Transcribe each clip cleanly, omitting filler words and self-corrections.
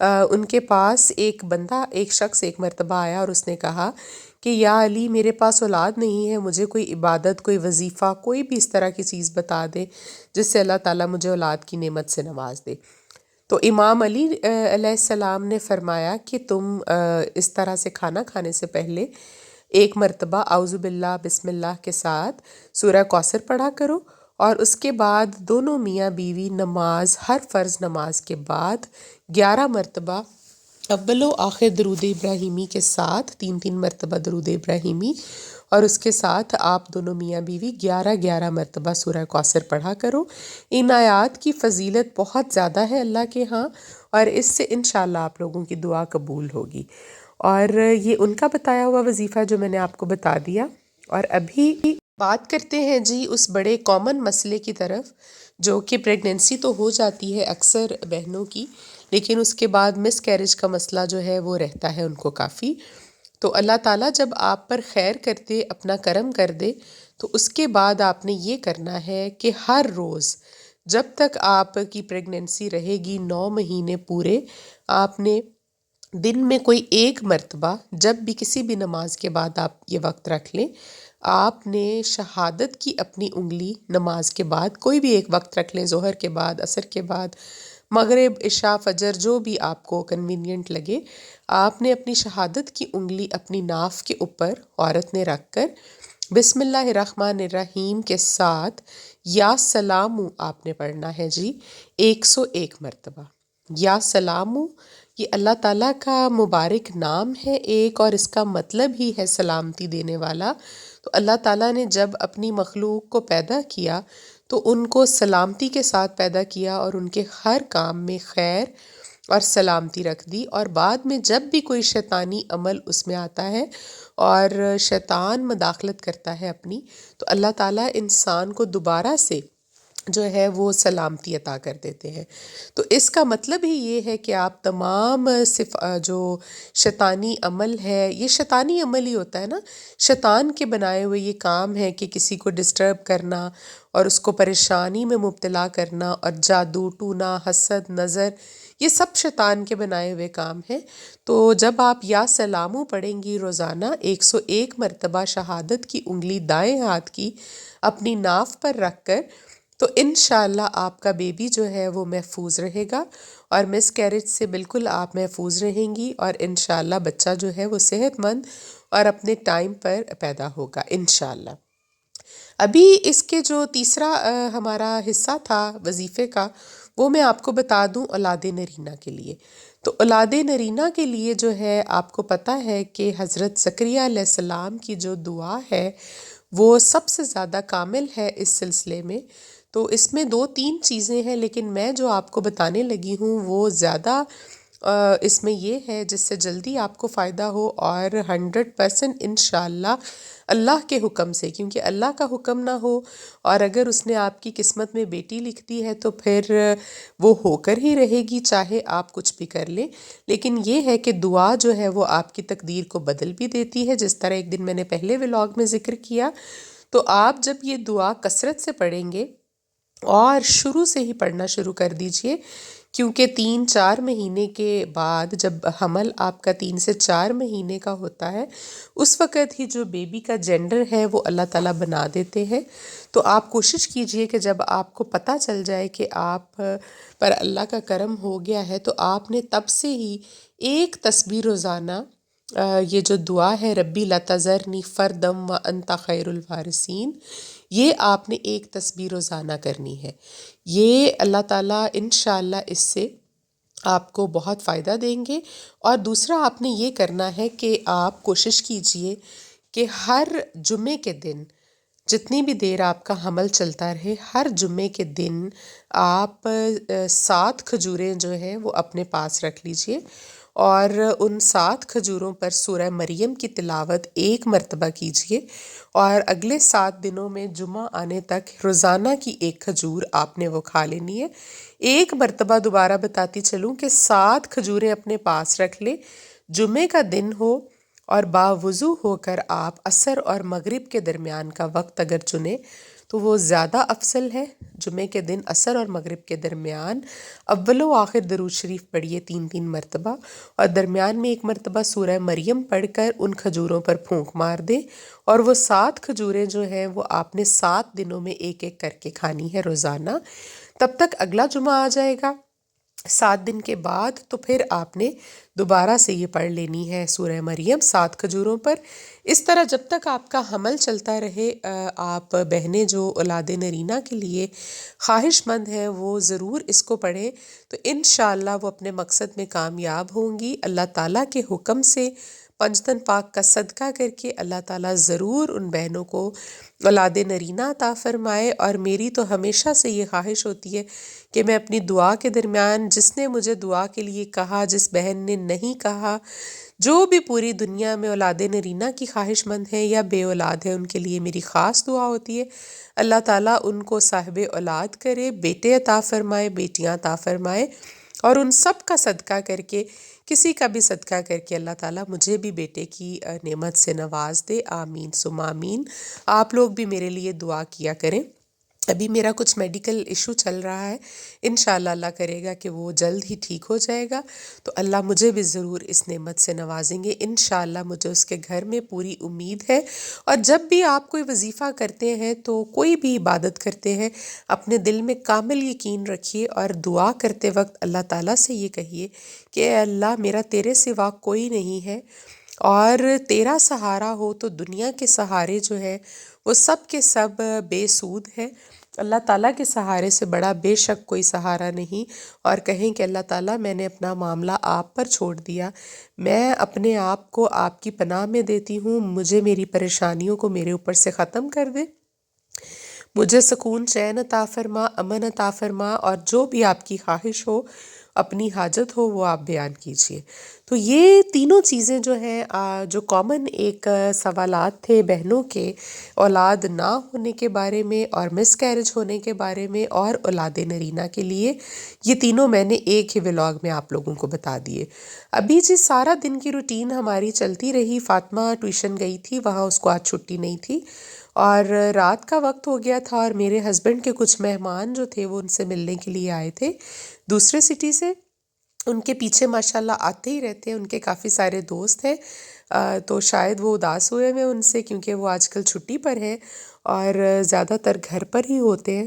ان کے پاس ایک شخص ایک مرتبہ آیا اور اس نے کہا کہ یا علی میرے پاس اولاد نہیں ہے، مجھے کوئی عبادت، کوئی وظیفہ، کوئی بھی اس طرح کی چیز بتا دے جس سے اللہ تعالیٰ مجھے اولاد کی نعمت سے نواز دے۔ تو امام علی علیہ السلام نے فرمایا کہ تم اس طرح سے کھانا کھانے سے پہلے ایک مرتبہ اعوذ باللہ بسم اللہ کے ساتھ سورہ کوثر پڑھا کرو، اور اس کے بعد دونوں میاں بیوی نماز، ہر فرض نماز کے بعد 11 مرتبہ اول و آخر درود ابراہیمی کے ساتھ 3 مرتبہ درود ابراہیمی، اور اس کے ساتھ آپ دونوں میاں بیوی 11 مرتبہ سورہ کوثر پڑھا کرو۔ ان آیات کی فضیلت بہت زیادہ ہے اللہ کے ہاں، اور اس سے انشاءاللہ آپ لوگوں کی دعا قبول ہوگی۔ اور یہ ان کا بتایا ہوا وظیفہ جو میں نے آپ کو بتا دیا۔ اور ابھی بات کرتے ہیں جی اس بڑے کامن مسئلے کی طرف، جو کہ پریگننسی تو ہو جاتی ہے اکثر بہنوں کی، لیکن اس کے بعد مس کیریج کا مسئلہ جو ہے وہ رہتا ہے ان کو کافی۔ تو اللہ تعالیٰ جب آپ پر خیر کر دے، اپنا کرم کر دے، تو اس کے بعد آپ نے یہ کرنا ہے کہ ہر روز جب تک آپ کی پریگننسی رہے گی 9 مہینے پورے، آپ نے دن میں کوئی ایک مرتبہ جب بھی کسی بھی نماز کے بعد آپ یہ وقت رکھ لیں، آپ نے شہادت کی اپنی انگلی نماز کے بعد کوئی بھی ایک وقت رکھ لیں، ظہر کے بعد، عصر کے بعد، مغرب، عشاء، فجر، جو بھی آپ کو کنوینینٹ لگے، آپ نے اپنی شہادت کی انگلی اپنی ناف کے اوپر عورت نے رکھ کر بسم اللہ الرحمن الرحیم کے ساتھ یا سلامو آپ نے پڑھنا ہے جی 101 مرتبہ۔ یا سلامو یہ اللہ تعالیٰ کا مبارک نام ہے ایک، اور اس کا مطلب ہی ہے سلامتی دینے والا۔ تو اللہ تعالیٰ نے جب اپنی مخلوق کو پیدا کیا تو ان کو سلامتی کے ساتھ پیدا کیا، اور ان کے ہر کام میں خیر اور سلامتی رکھ دی، اور بعد میں جب بھی کوئی شیطانی عمل اس میں آتا ہے اور شیطان مداخلت کرتا ہے اپنی، تو اللہ تعالیٰ انسان کو دوبارہ سے جو ہے وہ سلامتی عطا کر دیتے ہیں۔ تو اس کا مطلب ہی یہ ہے کہ آپ تمام جو شیطانی عمل ہے، یہ شیطانی عمل ہی ہوتا ہے نا، شیطان کے بنائے ہوئے یہ کام ہے کہ کسی کو ڈسٹرب کرنا اور اس کو پریشانی میں مبتلا کرنا، اور جادو ٹونا، حسد، نظر، یہ سب شیطان کے بنائے ہوئے کام ہیں۔ تو جب آپ یا سلامو پڑھیں گی روزانہ 101 مرتبہ شہادت کی انگلی دائیں ہاتھ کی اپنی ناف پر رکھ کر، تو انشاءاللہ آپ کا بیبی جو ہے وہ محفوظ رہے گا، اور مس کیریج سے بالکل آپ محفوظ رہیں گی، اور انشاءاللہ بچہ جو ہے وہ صحت مند اور اپنے ٹائم پر پیدا ہوگا انشاءاللہ۔ ابھی اس کے جو تیسرا ہمارا حصہ تھا وظیفے کا، وہ میں آپ کو بتا دوں اولاد نرینہ کے لیے۔ تو اولاد نرینہ کے لیے جو ہے آپ کو پتہ ہے کہ حضرت زکریا علیہ السلام کی جو دعا ہے وہ سب سے زیادہ کامل ہے اس سلسلے میں۔ تو اس میں 2-3 چیزیں ہیں، لیکن میں جو آپ کو بتانے لگی ہوں وہ زیادہ اس میں یہ ہے جس سے جلدی آپ کو فائدہ ہو، اور 100% انشاءاللہ اللہ کے حکم سے، کیونکہ اللہ کا حکم نہ ہو اور اگر اس نے آپ کی قسمت میں بیٹی لکھ دی ہے تو پھر وہ ہو کر ہی رہے گی، چاہے آپ کچھ بھی کر لیں۔ لیکن یہ ہے کہ دعا جو ہے وہ آپ کی تقدیر کو بدل بھی دیتی ہے، جس طرح ایک دن میں نے پہلے ولاگ میں ذکر کیا۔ تو آپ جب یہ دعا کثرت سے پڑھیں گے، اور شروع سے ہی پڑھنا شروع کر دیجئے، کیونکہ 3-4 مہینے کے بعد جب حمل آپ کا 3 سے 4 مہینے کا ہوتا ہے، اس وقت ہی جو بیبی کا جینڈر ہے وہ اللہ تعالیٰ بنا دیتے ہیں۔ تو آپ کوشش کیجئے کہ جب آپ کو پتہ چل جائے کہ آپ پر اللہ کا کرم ہو گیا ہے، تو آپ نے تب سے ہی ایک تسبیح روزانہ، یہ جو دعا ہے ربی لا تذرنی فردم وانت خیر الوارثین، یہ آپ نے ایک تسبیح روزانہ کرنی ہے۔ یہ اللہ تعالیٰ انشاءاللہ اس سے آپ کو بہت فائدہ دیں گے۔ اور دوسرا آپ نے یہ کرنا ہے کہ آپ کوشش کیجئے کہ ہر جمعے کے دن، جتنی بھی دیر آپ کا حمل چلتا رہے، ہر جمعے کے دن آپ 7 کھجوریں جو ہیں وہ اپنے پاس رکھ لیجئے، اور ان 7 کھجوروں پر سورہ مریم کی تلاوت 1 مرتبہ کیجئے، اور اگلے 7 دنوں میں جمعہ آنے تک روزانہ کی 1 کھجور آپ نے وہ کھا لینی ہے۔ ایک مرتبہ دوبارہ بتاتی چلوں کہ 7 کھجوریں اپنے پاس رکھ لیں، جمعے کا دن ہو اور باوضو ہو کر آپ عصر اور مغرب کے درمیان کا وقت اگر چنیں تو وہ زیادہ افضل ہے۔ جمعے کے دن عصر اور مغرب کے درمیان اول و آخر درود شریف پڑھیے 3 مرتبہ، اور درمیان میں 1 مرتبہ سورہ مریم پڑھ کر ان کھجوروں پر پھونک مار دیں، اور وہ 7 کھجوریں جو ہیں وہ آپ نے 7 دنوں میں ایک ایک کر کے کھانی ہے روزانہ۔ تب تک اگلا جمعہ آ جائے گا 7 دن کے بعد، تو پھر آپ نے دوبارہ سے یہ پڑھ لینی ہے سورہ مریم 7 کھجوروں پر۔ اس طرح جب تک آپ کا حمل چلتا رہے، آپ بہنیں جو اولاد نرینہ کے لیے خواہش مند ہیں وہ ضرور اس کو پڑھیں، تو انشاءاللہ وہ اپنے مقصد میں کامیاب ہوں گی۔ اللہ تعالیٰ کے حکم سے پنجتن پاک کا صدقہ کر کے اللہ تعالیٰ ضرور ان بہنوں کو اولاد نرینہ عطا فرمائے۔ اور میری تو ہمیشہ سے یہ خواہش ہوتی ہے کہ میں اپنی دعا کے درمیان جس نے مجھے دعا کے لیے کہا، جس بہن نے نہیں کہا، جو بھی پوری دنیا میں اولاد نرینہ کی خواہش مند ہیں یا بے اولاد ہیں، ان کے لیے میری خاص دعا ہوتی ہے اللہ تعالیٰ ان کو صاحب اولاد کرے، بیٹے عطا فرمائے، بیٹیاں عطا فرمائے، اور ان سب کا صدقہ کر کے، کسی کا بھی صدقہ کر کے اللہ تعالیٰ مجھے بھی بیٹے کی نعمت سے نواز دے۔ آمین ثم آمین۔ آپ لوگ بھی میرے لیے دعا کیا کریں۔ ابھی میرا کچھ میڈیکل ایشو چل رہا ہے، انشاءاللہ اللہ کرے گا کہ وہ جلد ہی ٹھیک ہو جائے گا، تو اللہ مجھے بھی ضرور اس نعمت سے نوازیں گے انشاءاللہ۔ مجھے اس کے گھر میں پوری امید ہے۔ اور جب بھی آپ کوئی وظیفہ کرتے ہیں تو کوئی بھی عبادت کرتے ہیں، اپنے دل میں کامل یقین رکھیے، اور دعا کرتے وقت اللہ تعالیٰ سے یہ کہیے کہ اے اللہ، میرا تیرے سوا کوئی نہیں ہے، اور تیرا سہارا ہو تو دنیا کے سہارے جو ہیں وہ سب کے سب بے سود ہیں۔ اللہ تعالیٰ کے سہارے سے بڑا بے شک کوئی سہارا نہیں، اور کہیں کہ اللہ تعالیٰ میں نے اپنا معاملہ آپ پر چھوڑ دیا، میں اپنے آپ کو آپ کی پناہ میں دیتی ہوں، مجھے میری پریشانیوں کو میرے اوپر سے ختم کر دے، مجھے سکون چین عطا فرما، امن عطا فرما، اور جو بھی آپ کی خواہش ہو، اپنی حاجت ہو، وہ آپ بیان کیجئے۔ تو یہ تینوں چیزیں جو ہیں، جو کامن ایک سوالات تھے بہنوں کے، اولاد نہ ہونے کے بارے میں، اور مس کیرج ہونے کے بارے میں، اور اولاد نرینہ کے لیے، یہ تینوں میں نے ایک ہی ولاگ میں آپ لوگوں کو بتا دیے۔ ابھی جی سارا دن کی روٹین ہماری چلتی رہی، فاطمہ ٹیوشن گئی تھی، وہاں اس کو آج چھٹی نہیں تھی، اور رات کا وقت ہو گیا تھا، اور میرے ہسبینڈ کے کچھ مہمان جو تھے وہ ان سے ملنے کے لیے آئے تھے دوسرے سٹی سے۔ ان کے پیچھے ماشاءاللہ آتے ہی رہتے ہیں، ان کے کافی سارے دوست ہیں، تو شاید وہ اداس ہوئے ہوئے ان سے، کیونکہ وہ آج کل چھٹی پر ہیں اور زیادہ تر گھر پر ہی ہوتے ہیں۔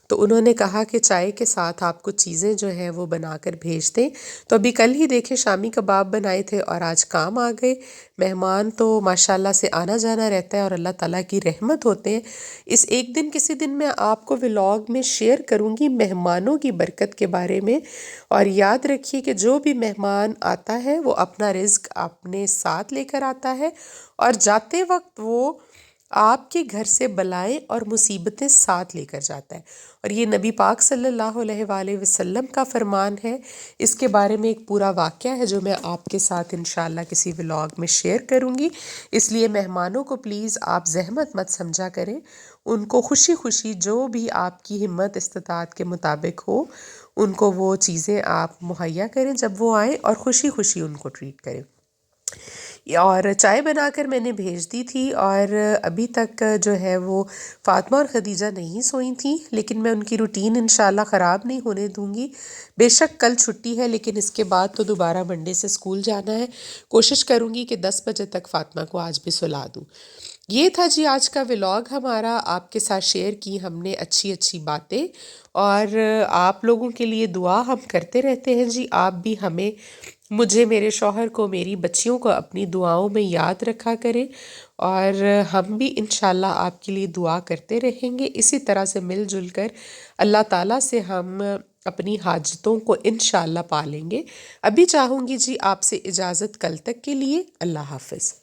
تو انہوں نے کہا کہ چائے کے ساتھ آپ کچھ چیزیں جو ہیں وہ بنا کر بھیج دیں، تو ابھی کل ہی دیکھیں شامی کباب بنائے تھے، اور آج کام آ گئے۔ مہمان تو ماشاءاللہ سے آنا جانا رہتا ہے، اور اللہ تعالیٰ کی رحمت ہوتے ہیں۔ اس ایک دن کسی دن میں آپ کو ولاگ میں شیئر کروں گی مہمانوں کی برکت کے بارے میں، اور یاد رکھیے کہ جو بھی مہمان آتا ہے وہ اپنا رزق اپنے ساتھ لے کر آتا ہے، اور جاتے وقت وہ آپ کے گھر سے بلائیں اور مصیبتیں ساتھ لے کر جاتا ہے، اور یہ نبی پاک صلی اللہ علیہ وآلہ وسلم کا فرمان ہے۔ اس کے بارے میں ایک پورا واقعہ ہے جو میں آپ کے ساتھ انشاءاللہ کسی ولاگ میں شیئر کروں گی، اس لیے مہمانوں کو پلیز آپ زحمت مت سمجھا کریں، ان کو خوشی خوشی جو بھی آپ کی ہمت استطاعت کے مطابق ہو ان کو وہ چیزیں آپ مہیا کریں جب وہ آئیں، اور خوشی خوشی ان کو ٹریٹ کریں۔ اور چائے بنا کر میں نے بھیج دی تھی، اور ابھی تک جو ہے وہ فاطمہ اور خدیجہ نہیں سوئی تھیں، لیکن میں ان کی روٹین انشاءاللہ خراب نہیں ہونے دوں گی۔ بے شک کل چھٹی ہے، لیکن اس کے بعد تو دوبارہ منڈے سے اسکول جانا ہے، کوشش کروں گی کہ 10 بجے تک فاطمہ کو آج بھی سلا دوں۔ یہ تھا جی آج کا ولاگ ہمارا، آپ کے ساتھ شیئر کی ہم نے اچھی اچھی باتیں، اور آپ لوگوں کے لیے دعا ہم کرتے رہتے ہیں جی، آپ بھی ہمیں، مجھے، میرے شوہر کو، میری بچیوں کو اپنی دعاؤں میں یاد رکھا کریں، اور ہم بھی انشاءاللہ آپ کے لیے دعا کرتے رہیں گے۔ اسی طرح سے مل جل کر اللہ تعالیٰ سے ہم اپنی حاجتوں کو انشاءاللہ پالیں گے۔ ابھی چاہوں گی جی آپ سے اجازت کل تک کے لیے، اللہ حافظ۔